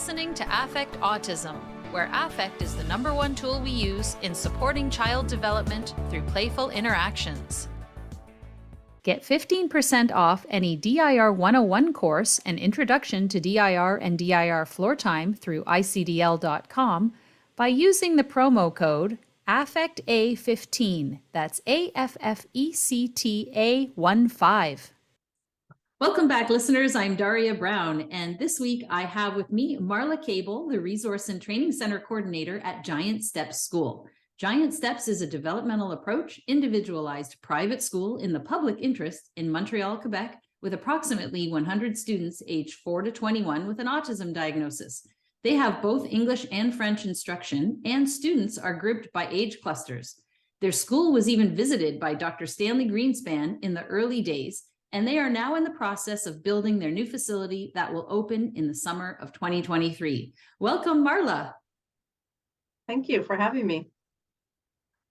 listening to Affect Autism, where affect is the #1 tool we use in supporting child development through playful interactions. Get 15% off any DIR 101 course, an introduction to DIR and DIR floor time through icdl.com by using the promo code AFFECTA15. That's AFFECTA15. Welcome back, listeners. I'm Daria Brown, and this week I have with me Marla Cable, the Resource and Training Center Coordinator at Giant Steps School. Giant Steps is a developmental approach, individualized private school in the public interest in Montreal, Quebec, with approximately 100 students aged 4 to 21 with an autism diagnosis. They have both English and French instruction, and students are grouped by age clusters. Their school was even visited by Dr. Stanley Greenspan in the early days, and they are now in the process of building their new facility that will open in the summer of 2023. Welcome, Marla. Thank you for having me.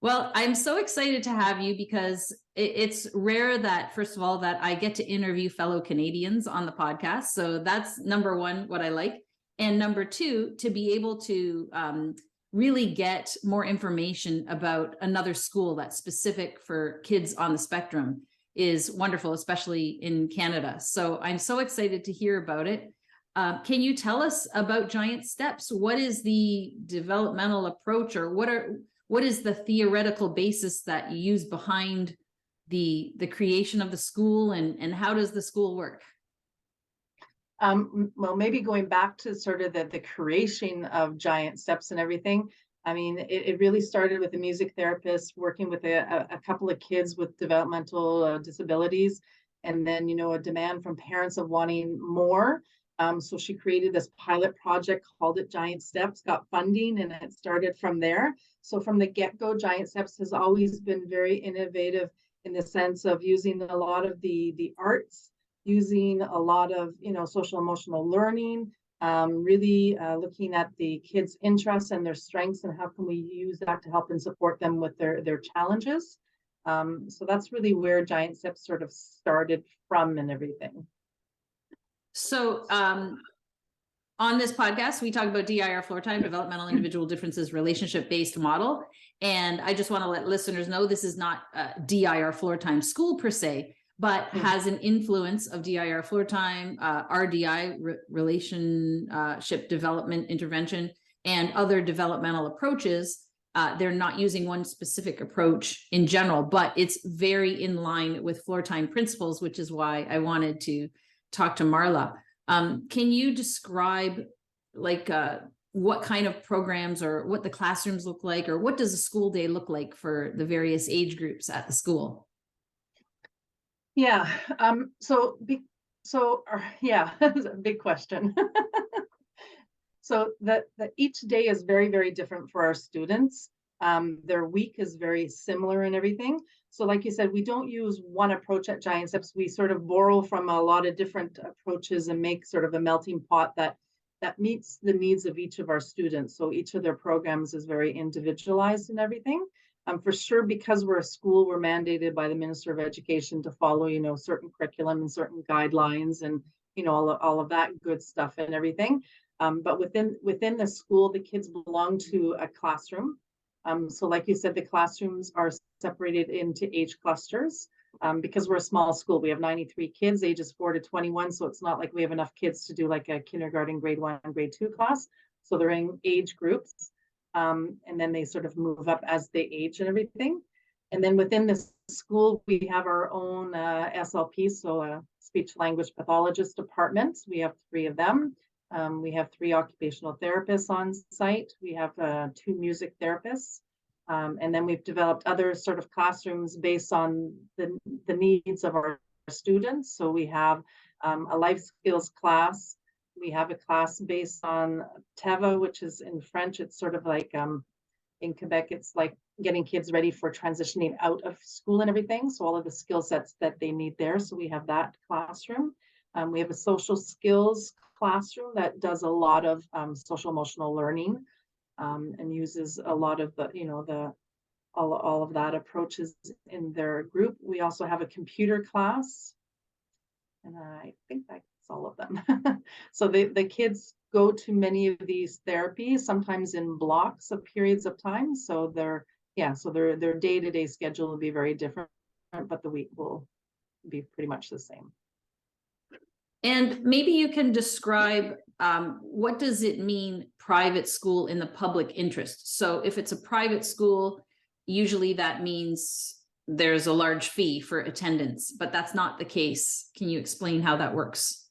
Well, I'm so excited to have you because it's rare that, first of all, that I get to interview fellow Canadians on the podcast. So that's #1, what I like. And #2, to be able to really get more information about another school that's specific for kids on the spectrum is wonderful, especially in Canada. So I'm so excited to hear about it. Can you tell us about Giant Steps? What is the developmental approach, or what is the theoretical basis that you use behind the creation of the school, and how does the school work? Well, maybe going back to sort of the creation of Giant Steps and everything. I mean, it really started with a music therapist working with a couple of kids with developmental disabilities, and then, a demand from parents of wanting more. So she created this pilot project, called it Giant Steps, got funding, and it started from there. So from the get-go, Giant Steps has always been very innovative in the sense of using a lot of the arts, using a lot of, social emotional learning, really looking at the kids' interests and their strengths, and how can we use that to help and support them with their challenges. So that's really where Giant Steps sort of started from and everything. So on this podcast, we talk about DIR floor time, developmental individual differences, relationship-based model. And I just want to let listeners know this is not a DIR floor time school per se, but has an influence of DIR floor time, RDI, relationship development intervention, and other developmental approaches. They're not using one specific approach in general, but it's very in line with floor time principles, which is why I wanted to talk to Marla. Can you describe what kind of programs, or what the classrooms look like, or what does a school day look like for the various age groups at the school? Yeah. Yeah, that's a big question. So that each day is very, very different for our students. Their week is very similar and everything. So like you said, we don't use one approach at Giant Steps. We sort of borrow from a lot of different approaches and make sort of a melting pot that meets the needs of each of our students. So each of their programs is very individualized and everything. For sure, because we're a school, we're mandated by the Minister of Education to follow, certain curriculum and certain guidelines, and, all of that good stuff and everything. But within the school, the kids belong to a classroom. So like you said, the classrooms are separated into age clusters. Because we're a small school, we have 93 kids, ages 4 to 21. So it's not like we have enough kids to do like a kindergarten, grade 1, grade 2 class. So they're in age groups. And then they sort of move up as they age and everything. And then within the school, we have our own SLP, so speech language pathologist departments. We have 3 of them. We have 3 occupational therapists on site. We have 2 music therapists. And then we've developed other sort of classrooms based on the needs of our students. So we have a life skills class. We have a class based on TEVA, which is in French. It's sort of like in Quebec, it's like getting kids ready for transitioning out of school and everything. So all of the skill sets that they need there. So we have that classroom. We have a social skills classroom that does a lot of social emotional learning, and uses a lot of the all of that approaches in their group. We also have a computer class, and I think that's all of them. So the kids go to many of these therapies, sometimes in blocks of periods of time. So their day-to-day schedule will be very different, but the week will be pretty much the same. And maybe you can describe what does it mean private school in the public interest? So if it's a private school, usually that means there's a large fee for attendance, but that's not the case. Can you explain how that works?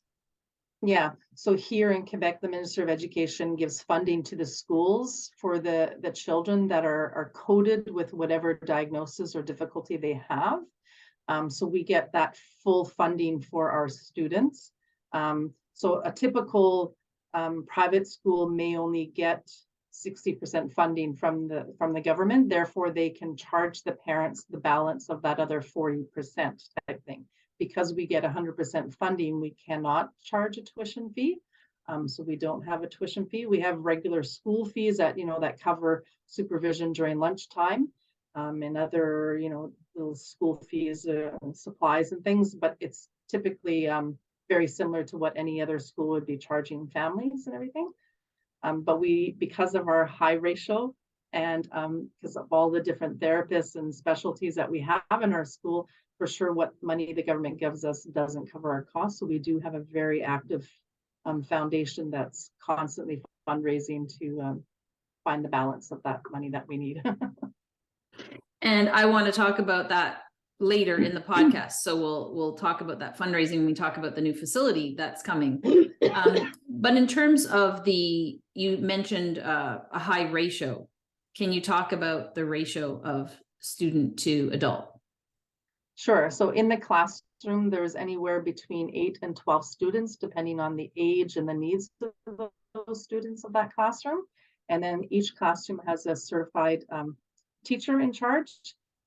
Yeah, so here in Quebec, the Minister of Education gives funding to the schools for the children that are coded with whatever diagnosis or difficulty they have. So we get that full funding for our students. So a typical private school may only get 60% funding from the government. Therefore, they can charge the parents the balance of that other 40% type thing. Because we get 100% funding, we cannot charge a tuition fee. So we don't have a tuition fee. We have regular school fees that cover supervision during lunchtime, and other little school fees, supplies and things. But it's typically very similar to what any other school would be charging families and everything. But because of our high ratio and because of all the different therapists and specialties that we have in our school, for sure what money the government gives us doesn't cover our costs. So we do have a very active foundation that's constantly fundraising to find the balance of that money that we need. And I want to talk about that later in the podcast. So we'll talk about that fundraising when we talk about the new facility that's coming. But in terms of you mentioned a high ratio. Can you talk about the ratio of student to adult? Sure. So in the classroom, there's anywhere between 8 and 12 students, depending on the age and the needs of those students of that classroom. And then each classroom has a certified teacher in charge.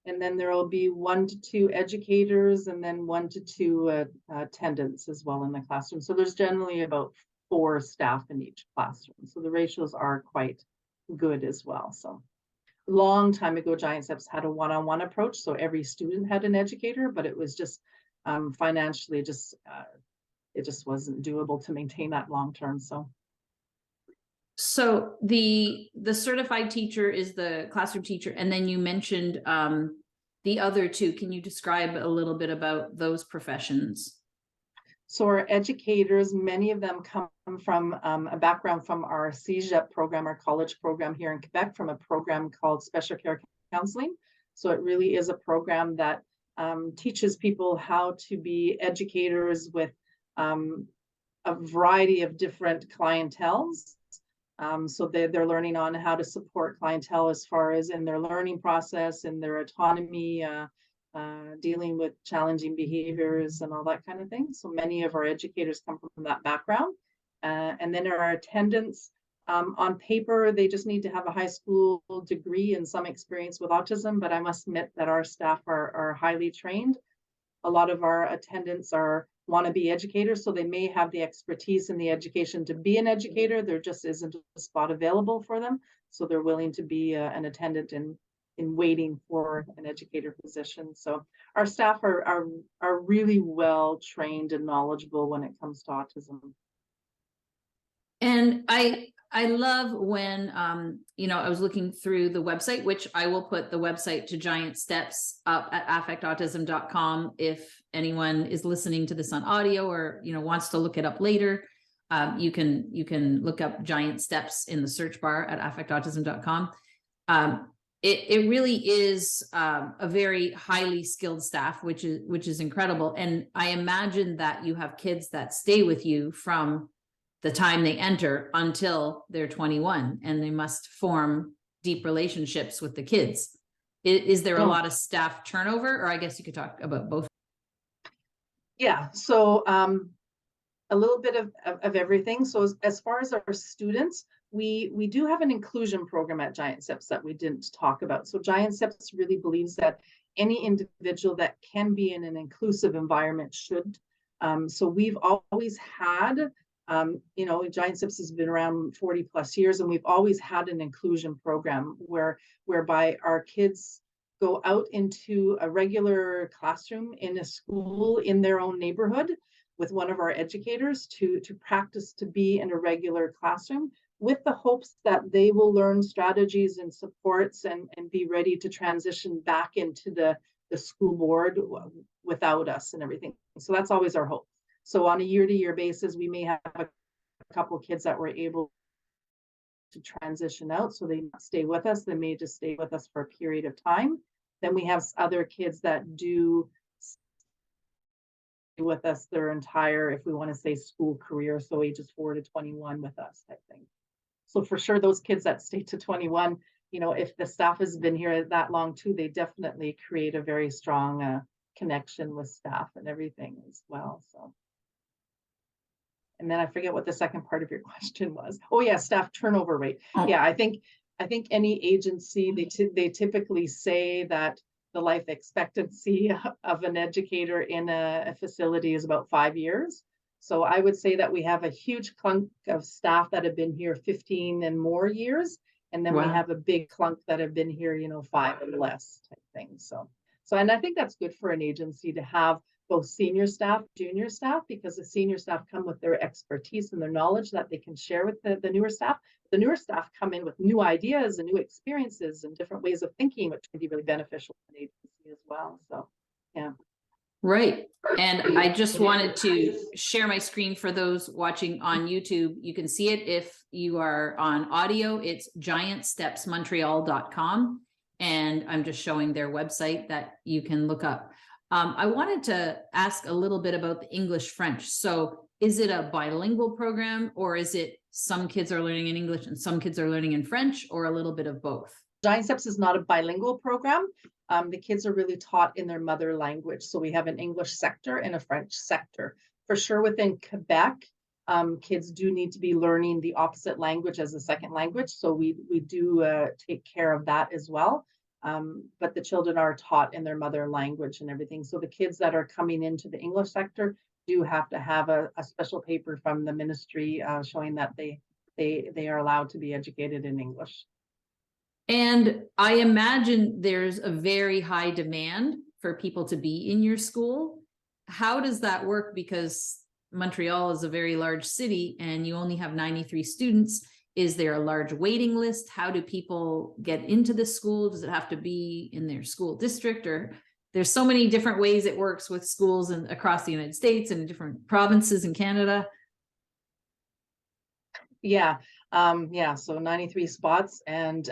And then there will be 1 to 2 educators and then 1 to 2 attendants as well in the classroom. So there's generally about 4 staff in each classroom. So the ratios are quite good as well. So long time ago, Giant Steps had a one-on-one approach. So every student had an educator, but it was just financially it just wasn't doable to maintain that long-term. So the certified teacher is the classroom teacher. And then you mentioned the other 2. Can you describe a little bit about those professions? So our educators, many of them come from a background from our CEGEP program, our college program here in Quebec, from a program called Special Care Counseling. So it really is a program that teaches people how to be educators with a variety of different clienteles. So they're learning on how to support clientele as far as in their learning process, in their autonomy, dealing with challenging behaviors and all that kind of thing. So many of our educators come from that background. And then our attendants, on paper, they just need to have a high school degree and some experience with autism, but I must admit that our staff are highly trained. A lot of our attendants want to be educators, so they may have the expertise and the education to be an educator. There just isn't a spot available for them. So they're willing to be an attendant in waiting for an educator position. So our staff are really well trained and knowledgeable when it comes to autism. And I love when I was looking through the website, which I will put the website to Giant Steps up at affectautism.com if anyone is listening to this on audio or wants to look it up later. You can look up Giant Steps in the search bar at affectautism.com. It really is a very highly skilled staff, which is incredible. And I imagine that you have kids that stay with you from the time they enter until they're 21, and they must form deep relationships with the kids. Is there a lot of staff turnover, or I guess you could talk about both? Yeah, so a little bit of everything. So as far as our students, we do have an inclusion program at Giant Steps that we didn't talk about. So Giant Steps really believes that any individual that can be in an inclusive environment should. So we've always had, Giant Steps has been around 40 plus years, and we've always had an inclusion program whereby our kids go out into a regular classroom in a school in their own neighborhood. with one of our educators to practice to be in a regular classroom, with the hopes that they will learn strategies and supports and be ready to transition back into the school board without us and everything. So that's always our hope. So on a year-to-year basis, we may have a couple of kids that were able to transition out, so they stay with us. They may just stay with us for a period of time. Then we have other kids that do stay with us their entire, if we want to say, school career, so ages 4 to 21 with us, I think. So for sure, those kids that stay to 21, you know, if the staff has been here that long too, they definitely create a very strong connection with staff and everything as well. So, and then I forget what the second part of your question was. Oh yeah, staff turnover rate. Oh. Yeah, I think any agency, they typically say that the life expectancy of an educator in a facility is about 5 years. So I would say that we have a huge clunk of staff that have been here 15 and more years. And then we have a big clunk that have been here, you know, 5 and less type thing. So, and I think that's good for an agency to have both senior staff, junior staff, because the senior staff come with their expertise and their knowledge that they can share with the newer staff. The newer staff come in with new ideas and new experiences and different ways of thinking, which can be really beneficial to an agency as well. So, yeah. Right. And I just wanted to share my screen for those watching on YouTube. You can see it if you are on audio. It's giantstepsmontreal.com. And I'm just showing their website that you can look up. I wanted to ask a little bit about the English French. So is it a bilingual program, or is it some kids are learning in English and some kids are learning in French, or a little bit of both? Giant Steps is not a bilingual program. The kids are really taught in their mother language. So we have an English sector and a French sector. For sure, within Quebec, kids do need to be learning the opposite language as a second language. So we do take care of that as well. But the children are taught in their mother language and everything. So the kids that are coming into the English sector do have to have a special paper from the ministry showing that they are allowed to be educated in English. And I imagine there's a very high demand for people to be in your school. How does that work? Because Montreal is a very large city and you only have 93 students. Is there a large waiting list? How do people get into the school? Does it have to be in their school district? Or there's so many different ways it works with schools and across the United States and different provinces in Canada. Yeah, so 93 spots, and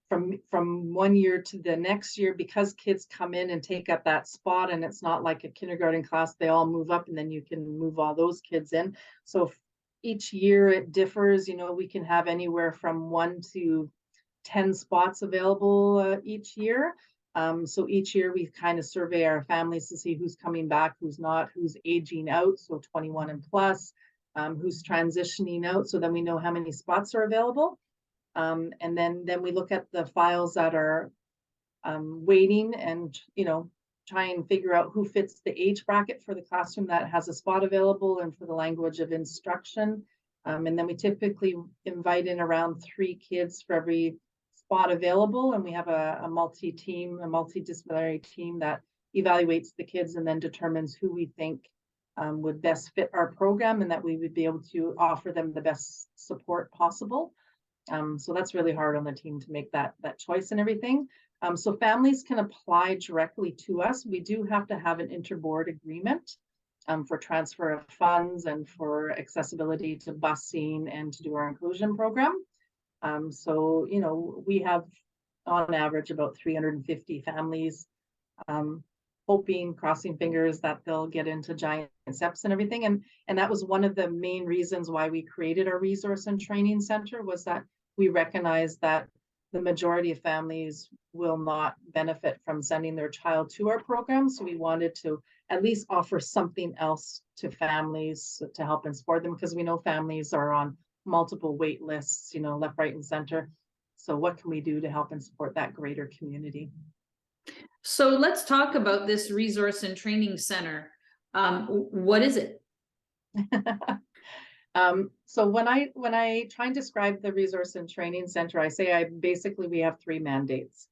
from 1 year to the next year, because kids come in and take up that spot, and it's not like a kindergarten class, they all move up and then you can move all those kids in. So each year it differs, you know, we can have anywhere from 1 to 10 spots available each year. So each year we kind of survey our families to see who's coming back, who's not, who's aging out, so 21 and plus. Who's transitioning out, so then we know how many spots are available. And then we look at the files that are waiting and, you know, try and figure out who fits the age bracket for the classroom that has a spot available and for the language of instruction. And then we typically invite in around 3 kids for every spot available. And we have a multidisciplinary team that evaluates the kids and then determines who we think would best fit our program and that we would be able to offer them the best support possible. So that's really hard on the team to make that choice and everything. So families can apply directly to us. We do have to have an interboard agreement for transfer of funds and for accessibility to busing and to do our inclusion program. So, you know, we have on average about 350 families hoping, crossing fingers that they'll get into Giant Steps and everything. And that was one of the main reasons why we created our resource and training center, was that we recognize that the majority of families will not benefit from sending their child to our program. So we wanted to at least offer something else to families to help and support them, because we know families are on multiple wait lists, you know, left, right, and center. So what can we do to help and support that greater community? So let's talk about this resource and training center. What is it? So when I try and describe the resource and training center, I say we have 3 mandates.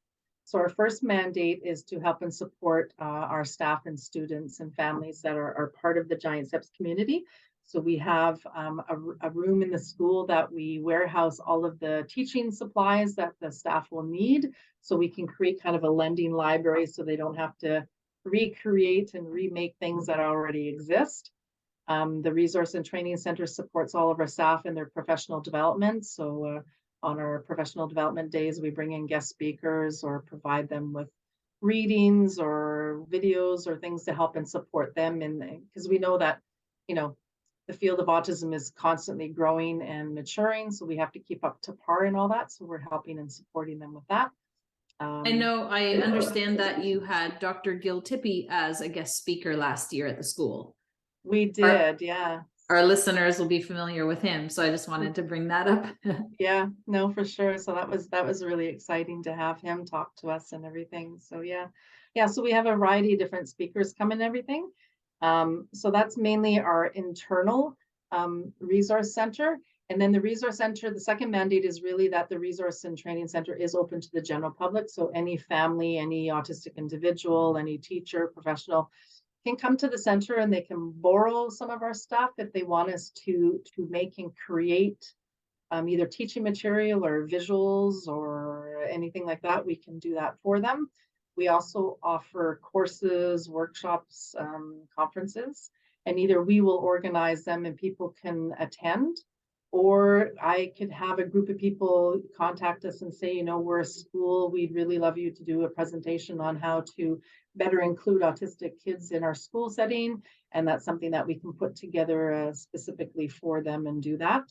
So our first mandate is to help and support our staff and students and families that are part of the Giant Steps community. So we have a room in the school that we warehouse all of the teaching supplies that the staff will need. So we can create kind of a lending library so they don't have to recreate and remake things that already exist. The Resource and Training Center supports all of our staff in their professional development. So on our professional development days, we bring in guest speakers or provide them with readings or videos or things to help and support them. Because we know that, you know, the field of autism is constantly growing and maturing. So we have to keep up to par and all that. So we're helping and supporting them with that. I understand that you had Dr. Gil Tippy as a guest speaker last year at the school. We did, yeah. Our listeners will be familiar with him, so I just wanted to bring that up. Yeah, no, for sure. So that was really exciting to have him talk to us and everything. So yeah. So we have a variety of different speakers come and everything. So that's mainly our internal resource center. And then the resource center, the second mandate is really that the Resource and Training Center is open to the general public. So any family, any autistic individual, any teacher, professional can come to the center and they can borrow some of our stuff if they want us to make and create either teaching material or visuals or anything like that. We can do that for them. We also offer courses, workshops, conferences, and either we will organize them and people can attend, or I could have a group of people contact us and say, you know, we're a school, we'd really love you to do a presentation on how to better include autistic kids in our school setting. And that's something that we can put together specifically for them and do that.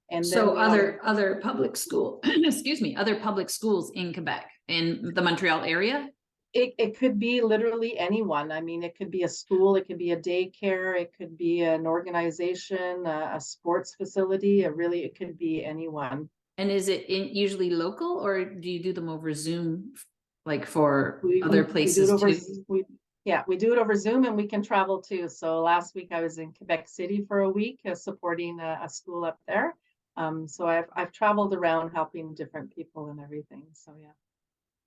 And so other public school, excuse me, other public schools in Quebec, in the Montreal area? It could be literally anyone. I mean, it could be a school, it could be a daycare, it could be an organization, a sports facility, it could be anyone. And is it usually local, or do you do them over Zoom, like for other places too? We do it over Zoom, and we can travel too. So last week I was in Quebec City for a week supporting a school up there. So I've traveled around helping different people and everything. So yeah.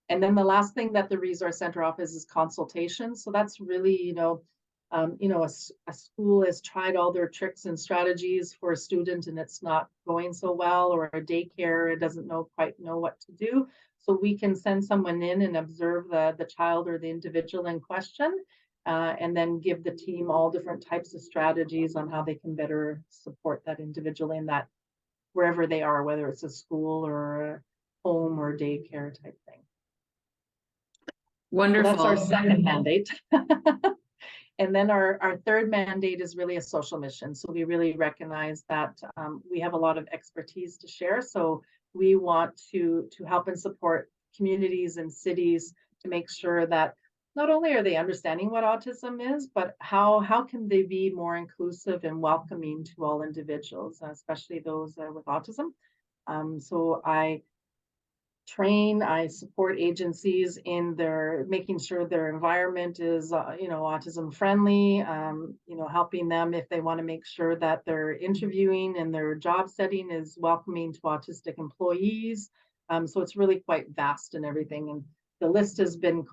And then the last thing that the Resource Center offers is consultation. So that's really, a school has tried all their tricks and strategies for a student and it's not going so well, or a daycare, it doesn't quite know what to do. So we can send someone in and observe the child or the individual in question, and then give the team all different types of strategies on how they can better support that individual in that, wherever they are, whether it's a school or a home or daycare type thing. Wonderful. So that's our second mandate. And then our third mandate is really a social mission. So we really recognize that we have a lot of expertise to share. So we want to help and support communities and cities to make sure that not only are they understanding what autism is, but how can they be more inclusive and welcoming to all individuals, especially those with autism. So I support agencies in their making sure their environment is, autism friendly, helping them if they want to make sure that their interviewing and their job setting is welcoming to autistic employees. So it's really quite vast and everything. And the list has been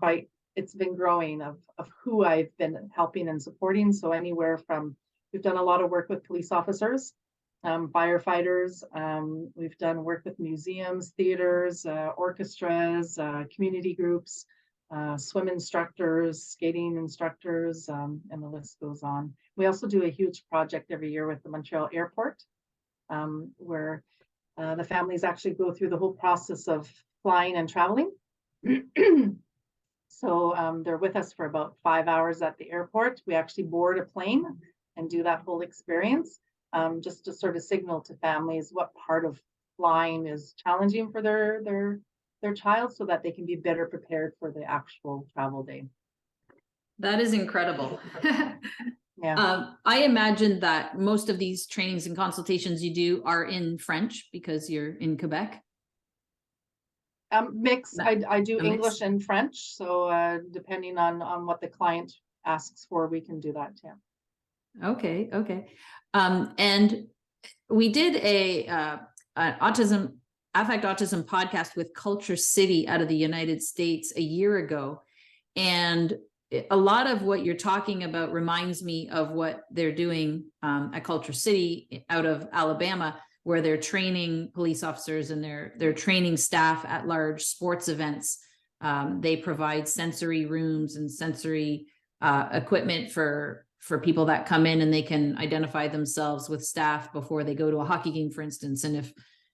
it's been growing of who I've been helping and supporting. So anywhere from, we've done a lot of work with police officers, firefighters. We've done work with museums, theaters, orchestras, community groups, swim instructors, skating instructors, and the list goes on. We also do a huge project every year with the Montreal Airport, where the families actually go through the whole process of flying and traveling. So they're with us for about 5 hours at the airport. We actually board a plane and do that whole experience. Just to sort of signal to families what part of flying is challenging for their child, so that they can be better prepared for the actual travel day. That is incredible. Yeah. I imagine that most of these trainings and consultations you do are in French because you're in Quebec. Mix. I do English mix. and French. So depending on what the client asks for, we can do that. Yeah. Okay. And we did an autism Affect Autism podcast with Culture City out of the United States a year ago. And a lot of what you're talking about reminds me of what they're doing at Culture City out of Alabama, where they're training police officers and they're training staff at large sports events. They provide sensory rooms and sensory equipment for people that come in, and they can identify themselves with staff before they go to a hockey game, for instance.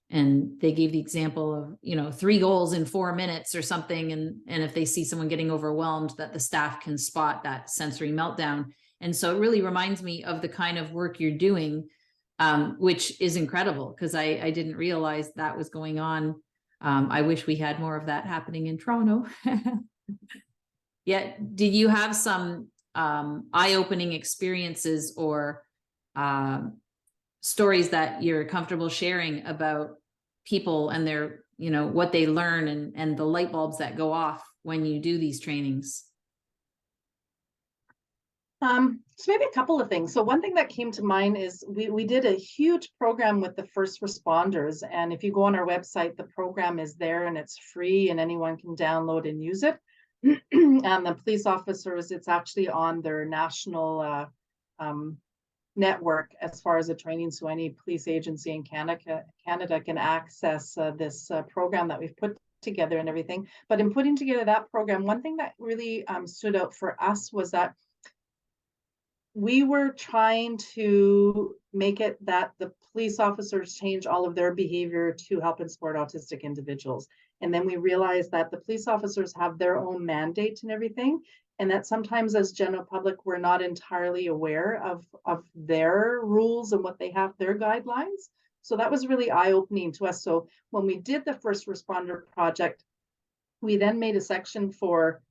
And they gave the example of, 3 goals in 4 minutes or something. And if they see someone getting overwhelmed, that the staff can spot that sensory meltdown. And so it really reminds me of the kind of work you're doing, which is incredible, because I didn't realize that was going on. I wish we had more of that happening in Toronto. Yeah. Did you have some eye-opening experiences or stories that you're comfortable sharing about people and their, what they learn and the light bulbs that go off when you do these trainings? So maybe a couple of things. So one thing that came to mind is we did a huge program with the first responders. And if you go on our website, the program is there and it's free and anyone can download and use it. And the police officers, it's actually on their national network as far as the training. So any police agency in Canada can access this program that we've put together and everything. But in putting together that program, one thing that really stood out for us was that we were trying to make it that the police officers change all of their behavior to help and support autistic individuals. And then we realized that the police officers have their own mandate and everything, and that sometimes as general public, we're not entirely aware of their rules and what they have, their guidelines. So that was really eye-opening to us. So when we did the first responder project, we then made a section for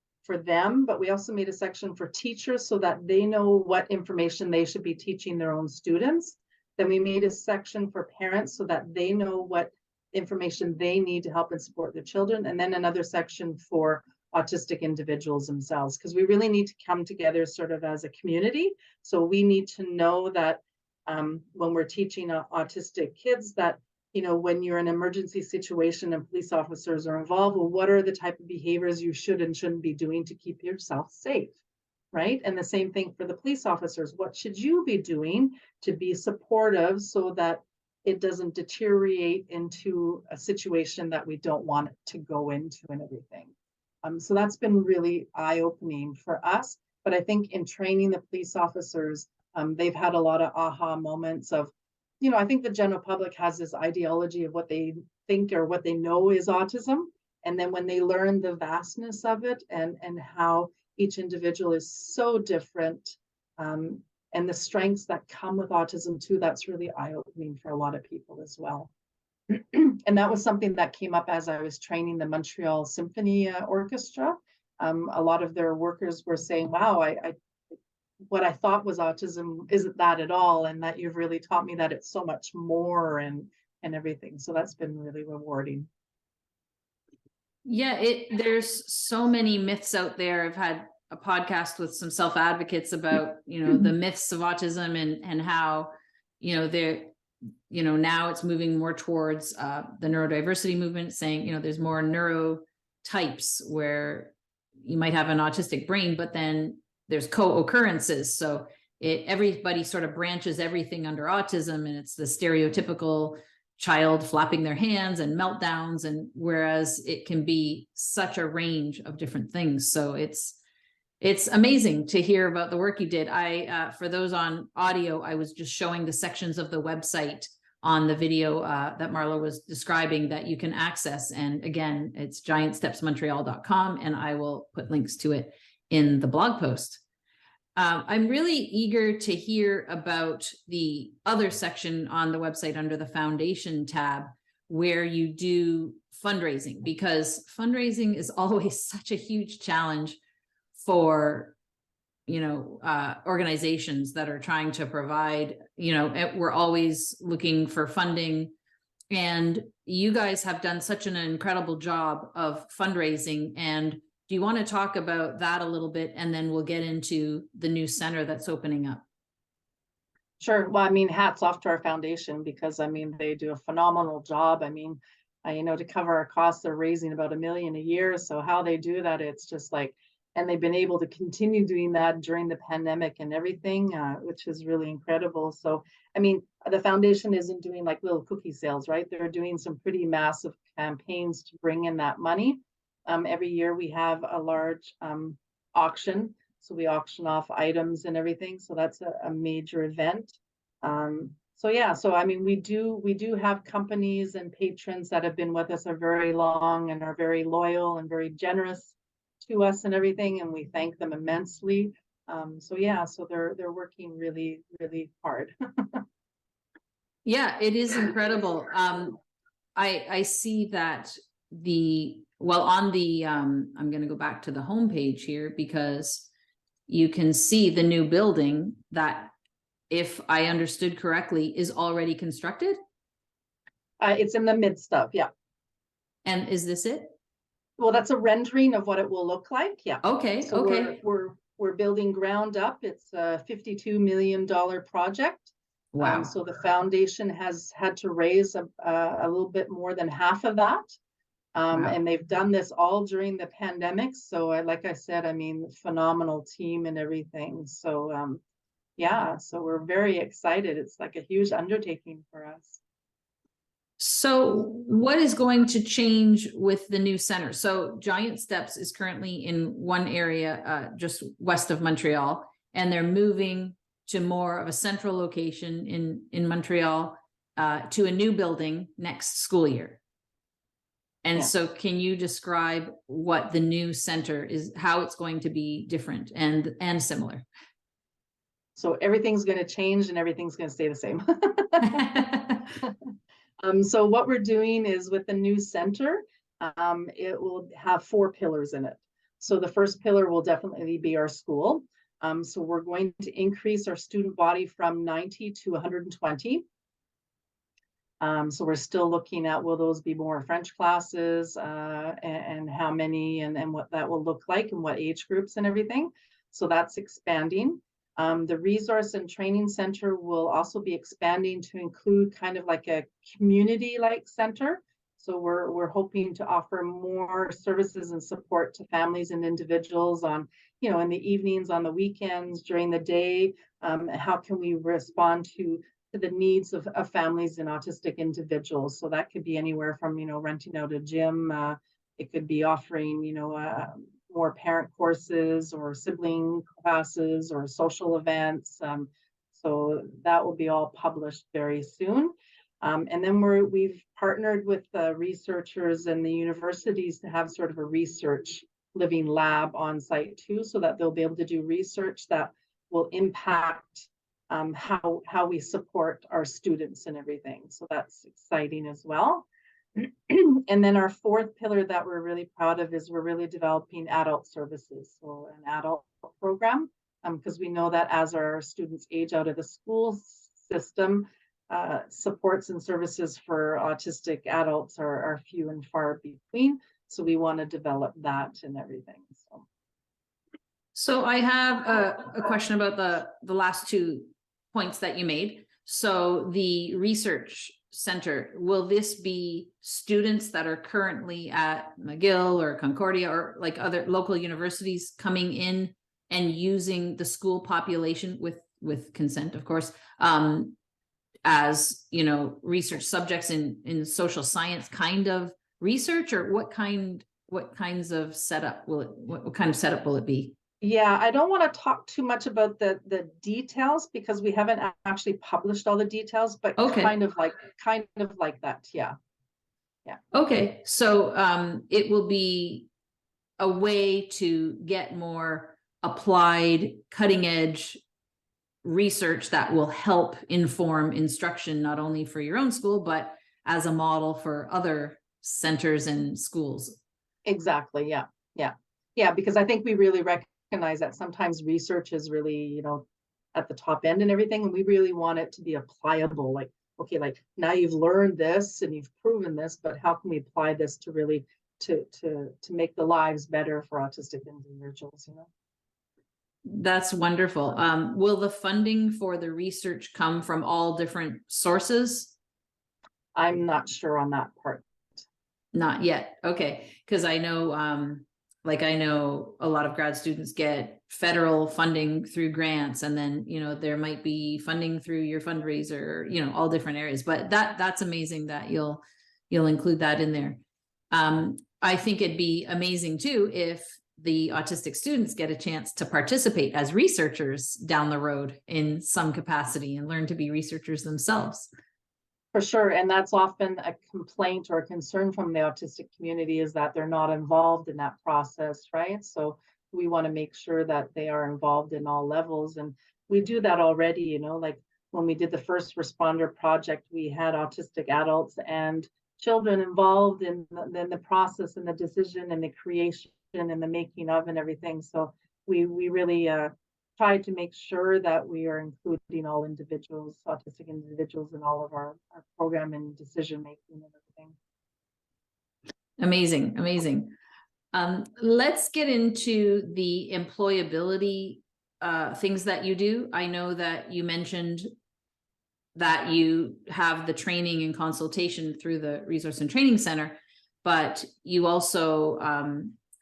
them, but we also made a section for teachers so that they know what information they should be teaching their own students. Then we made a section for parents so that they know what information they need to help and support their children. And then another section for autistic individuals themselves, because we really need to come together sort of as a community. So we need to know that when we're teaching autistic kids that, when you're in an emergency situation and police officers are involved, well, what are the type of behaviors you should and shouldn't be doing to keep yourself safe, right? And the same thing for the police officers. What should you be doing to be supportive so that it doesn't deteriorate into a situation that we don't want it to go into and everything? So that's been really eye-opening for us. But I think in training the police officers, they've had a lot of aha moments of, I think the general public has this ideology of what they think or what they know is autism. And then when they learn the vastness of it and how each individual is so different, and the strengths that come with autism too, that's really eye-opening for a lot of people as well. And that was something that came up as I was training the Montreal Symphony Orchestra. A lot of their workers were saying, wow, what I thought was autism isn't that at all, and that you've really taught me that it's so much more and everything. So that's been really rewarding. Yeah, there's so many myths out there. I've had a podcast with some self-advocates about, the myths of autism and how, they're, now it's moving more towards the neurodiversity movement, saying, there's more neurotypes where you might have an autistic brain, but then there's co-occurrences. So everybody sort of branches everything under autism, and it's the stereotypical child flapping their hands and meltdowns, and whereas it can be such a range of different things. So it's amazing to hear about the work you did. For those on audio, I was just showing the sections of the website on the video that Marla was describing that you can access. And again, it's giantstepsmontreal.com, and I will put links to it in the blog post. I'm really eager to hear about the other section on the website under the foundation tab where you do fundraising, because fundraising is always such a huge challenge for, organizations that are trying to provide, we're always looking for funding, and you guys have done such an incredible job of fundraising. And do you want to talk about that a little bit, and then we'll get into the new center that's opening up? Sure. Well, hats off to our foundation, because they do a phenomenal job. to cover our costs, they're raising about $1 million a year. So how they do that, it's just like, and they've been able to continue doing that during the pandemic and everything, which is really incredible. So, I mean, the foundation isn't doing like little cookie sales, right? They're doing some pretty massive campaigns to bring in that money. Every year we have a large auction. So we auction off items and everything. So that's a major event. So yeah, so I mean, we do have companies and patrons that have been with us a very long and are very loyal and very generous to us and everything, and we thank them immensely. So yeah, so they're working really, really hard. Yeah, it is incredible. I see that on the I'm going to go back to the homepage here, because you can see the new building that, if I understood correctly, is already constructed. It's in the midst of, yeah. And is this it? Well, that's a rendering of what it will look like. Yeah. Okay. So okay. we're building ground up. It's a $52 million project. Wow. So the foundation has had to raise a little bit more than half of that. Wow. And they've done this all during the pandemic. So like I said, I mean, phenomenal team and everything. So yeah, so we're very excited. It's like a huge undertaking for us. So what is going to change with the new center? So Giant Steps is currently in one area just west of Montreal, and they're moving to more of a central location in Montreal to a new building next school year. And Yeah. so can you describe what the new center is, how it's going to be different and similar? So everything's going to change and everything's going to stay the same. So what we're doing is, with the new center, it will have 4 pillars in it. So the first pillar will definitely be our school. So we're going to increase our student body from 90 to 120. So we're still looking at, will those be more French classes, and how many, and what that will look like, and what age groups and everything. So that's expanding. The resource and training center will also be expanding to include kind of like a community-like center. So we're hoping to offer more services and support to families and individuals on, in the evenings, on the weekends, during the day. How can we respond to the needs of families and autistic individuals? So that could be anywhere from, renting out a gym. It could be offering, more parent courses or sibling classes or social events. So that will be all published very soon. And then we've partnered with the researchers and the universities to have sort of a research living lab on site too, so that they'll be able to do research that will impact how we support our students and everything. So that's exciting as well. And then our 4th pillar that we're really proud of is we're really developing adult services, so an adult program, because we know that as our students age out of the school system, supports and services for autistic adults are few and far between. So we want to develop that and everything. So I have a question about the last 2 points that you made. So the research center, will this be students that are currently at McGill or Concordia or like other local universities coming in and using the school population with consent, of course, as research subjects in social science kind of research? Or what kinds of setup will it, what kind of setup will it be? Yeah, I don't want to talk too much about the details, because we haven't actually published all the details, but Okay. kind of like that. Yeah. Yeah. Okay. So it will be a way to get more applied, cutting edge research that will help inform instruction, not only for your own school, but as a model for other centers and schools. Exactly. Yeah. Yeah. Yeah. Because I think we really recognize that sometimes research is really, at the top end and everything, and we really want it to be applicable. Like, okay, like now you've learned this and you've proven this, but how can we apply this to really to make the lives better for autistic individuals? That's wonderful. Will the funding for the research come from all different sources? I'm not sure on that part. Not yet. Okay. Because I know, I know a lot of grad students get federal funding through grants, and then, there might be funding through your fundraiser, all different areas, but that's amazing that you'll include that in there. I think it'd be amazing too, if the autistic students get a chance to participate as researchers down the road in some capacity and learn to be researchers themselves. For sure. And that's often a complaint or a concern from the autistic community, is that they're not involved in that process, right? So we want to make sure that they are involved in all levels. And we do that already, like when we did the first responder project, we had autistic adults and children involved in the process and the decision and the creation and the making of and everything. So we really try to make sure that we are including all individuals, autistic individuals, in all of our program and decision making and everything. Amazing, amazing. Let's get into the employability things that you do. I know that you mentioned that you have the training and consultation through the Resource and Training Center, but you also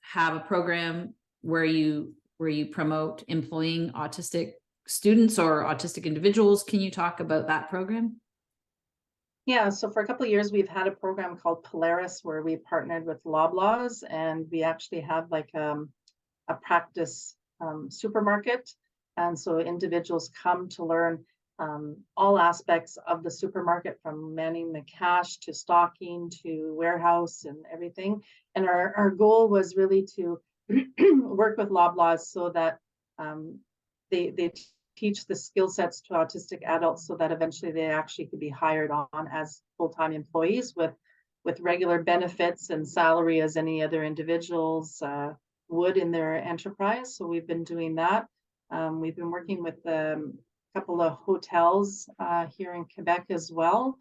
have a program where you promote employing autistic students or autistic individuals. Can you talk about that program? Yeah, so for a couple of years, we've had a program called Polaris, where we partnered with Loblaws, and we actually have like a practice supermarket. And so individuals come to learn all aspects of the supermarket, from manning the cash to stocking to warehouse and everything. And our goal was really to work with Loblaws so that they teach the skill sets to autistic adults, so that eventually they actually could be hired on as full-time employees with regular benefits and salary as any other individuals would in their enterprise. So we've been doing that. We've been working with a couple of hotels here in Quebec as well.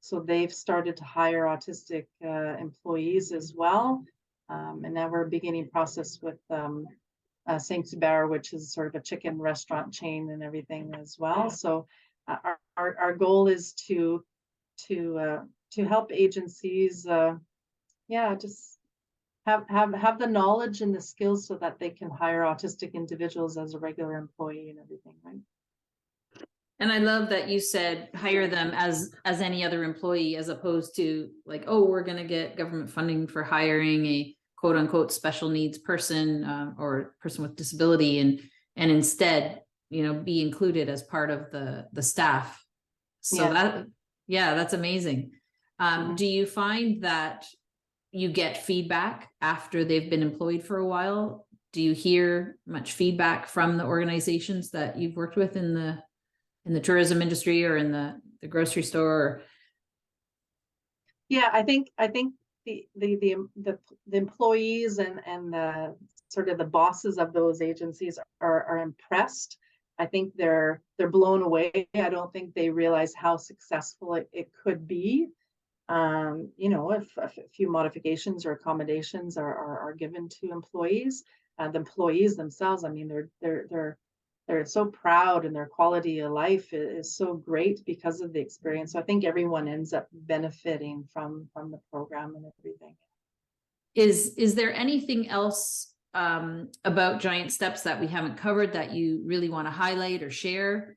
So they've started to hire autistic employees as well. And now we're beginning process with Saint-Hubert, which is sort of a chicken restaurant chain and everything as well. So our goal is to help agencies, just have the knowledge and the skills so that they can hire autistic individuals as a regular employee and everything, right? And I love that you said hire them as any other employee, as opposed to like, oh, we're going to get government funding for hiring a quote unquote special needs person or person with disability, and instead, be included as part of the staff. So that's amazing. Do you find that you get feedback after they've been employed for a while? Do you hear much feedback from the organizations that you've worked with in the tourism industry or in the grocery store? Yeah, I think the employees and the sort of the bosses of those agencies are impressed. I think they're blown away. I don't think they realize how successful it could be. If a few modifications or accommodations are given to employees, the employees themselves, I mean, they're so proud, and their quality of life is so great because of the experience. So I think everyone ends up benefiting from the program and everything. Is there anything else about Giant Steps that we haven't covered that you really want to highlight or share?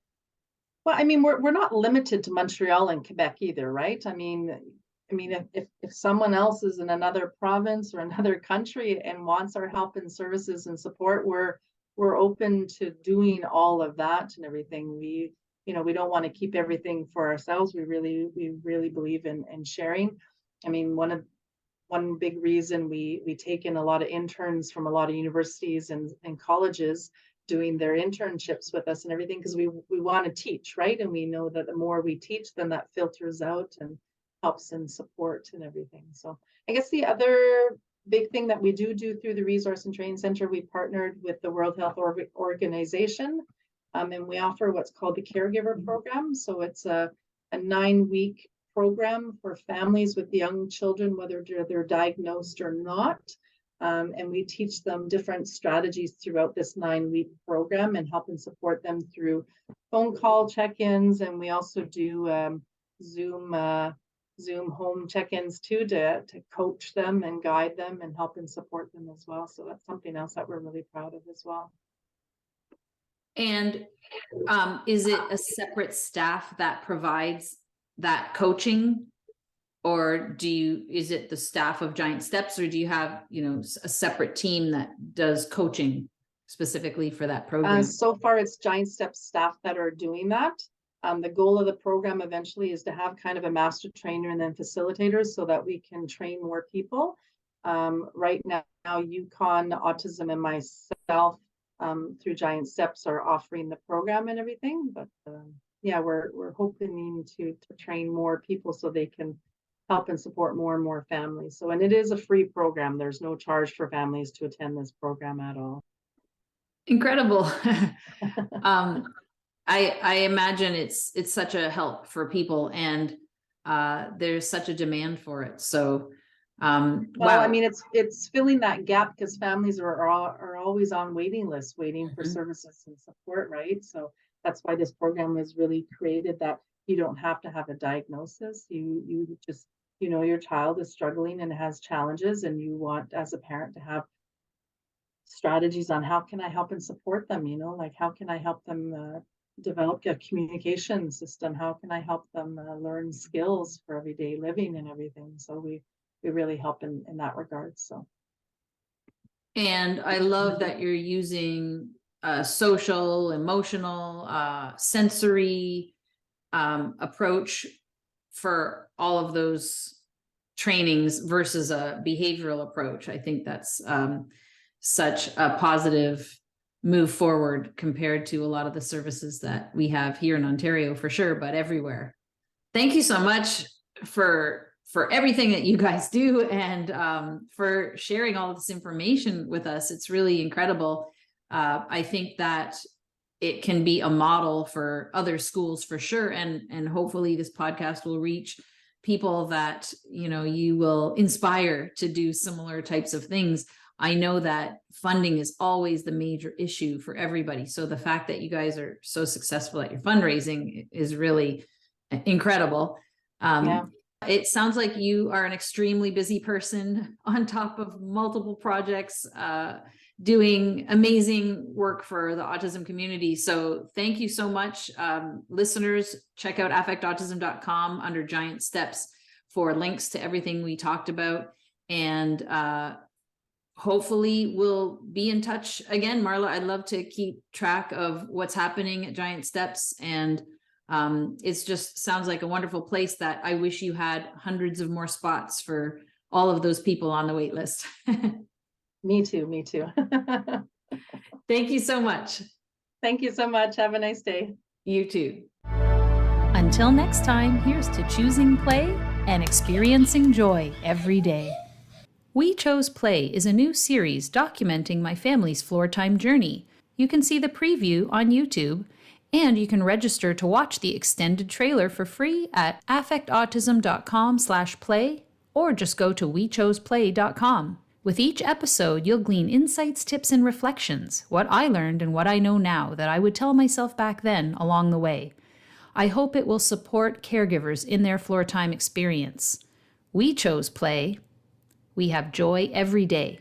Well, I mean, we're not limited to Montreal and Quebec either, right? I mean, if someone else is in another province or another country and wants our help and services and support, we're open to doing all of that and everything. We don't want to keep everything for ourselves. We really believe in sharing. I mean, one big reason we take in a lot of interns from a lot of universities and colleges doing their internships with us and everything, because we want to teach, right? And we know that the more we teach, then that filters out and helps in support and everything. So I guess the other big thing that we do through the Resource and Training Center, we partnered with the World Health Organization, and we offer what's called the Caregiver program. So it's a 9-week program for families with young children, whether they're diagnosed or not. And we teach them different strategies throughout this 9-week program and help and support them through phone call check-ins. And we also do Zoom Zoom home check-ins too, to coach them and guide them and help and support them as well. So that's something else that we're really proud of as well. And is it a separate staff that provides that coaching? Or is it the staff of Giant Steps, or do you have, a separate team that does coaching specifically for that program? So far, it's Giant Steps staff that are doing that. The goal of the program eventually is to have kind of a master trainer and then facilitators so that we can train more people. Right now, Yukon, Autism, and myself through Giant Steps are offering the program and everything. But yeah, we're hoping to train more people so they can help and support more and more families. So, and it is a free program. There's no charge for families to attend this program at all. Incredible. I imagine it's such a help for people, and there's such a demand for it. So, well, wow. I mean, it's filling that gap because families are always on waiting lists, waiting for services and support, right? So that's why this program was really created, that you don't have to have a diagnosis. You just, your child is struggling and has challenges, and you want, as a parent, to have strategies on how can I help and support them, like how can I help them develop a communication system? How can I help them learn skills for everyday living and everything? So we really help in that regard. So. And I love that you're using social, emotional, sensory approach for all of those trainings versus a behavioral approach. I think that's such a positive move forward compared to a lot of the services that we have here in Ontario, for sure, but everywhere. Thank you so much for everything that you guys do, and for sharing all of this information with us. It's really incredible. I think that it can be a model for other schools for sure. And hopefully this podcast will reach people that, you will inspire to do similar types of things. I know that funding is always the major issue for everybody. So the fact that you guys are so successful at your fundraising is really incredible. Yeah. It sounds like you are an extremely busy person on top of multiple projects, doing amazing work for the autism community. So thank you so much. Listeners, check out affectautism.com under Giant Steps for links to everything we talked about. And hopefully we'll be in touch again. Marla, I'd love to keep track of what's happening at Giant Steps, and it's just sounds like a wonderful place that I wish you had hundreds of more spots for all of those people on the wait list. Me too. Thank you so much. Thank you so much. Have a nice day. You too. Until next time, here's to choosing play and experiencing joy every day. We Chose Play is a new series documenting my family's floor time journey. You can see the preview on YouTube, and you can register to watch the extended trailer for free at affectautism.com/play, or just go to wechoseplay.com. With each episode, you'll glean insights, tips, and reflections, what I learned and what I know now that I would tell myself back then along the way. I hope it will support caregivers in their floor time experience. We chose play. We have joy every day.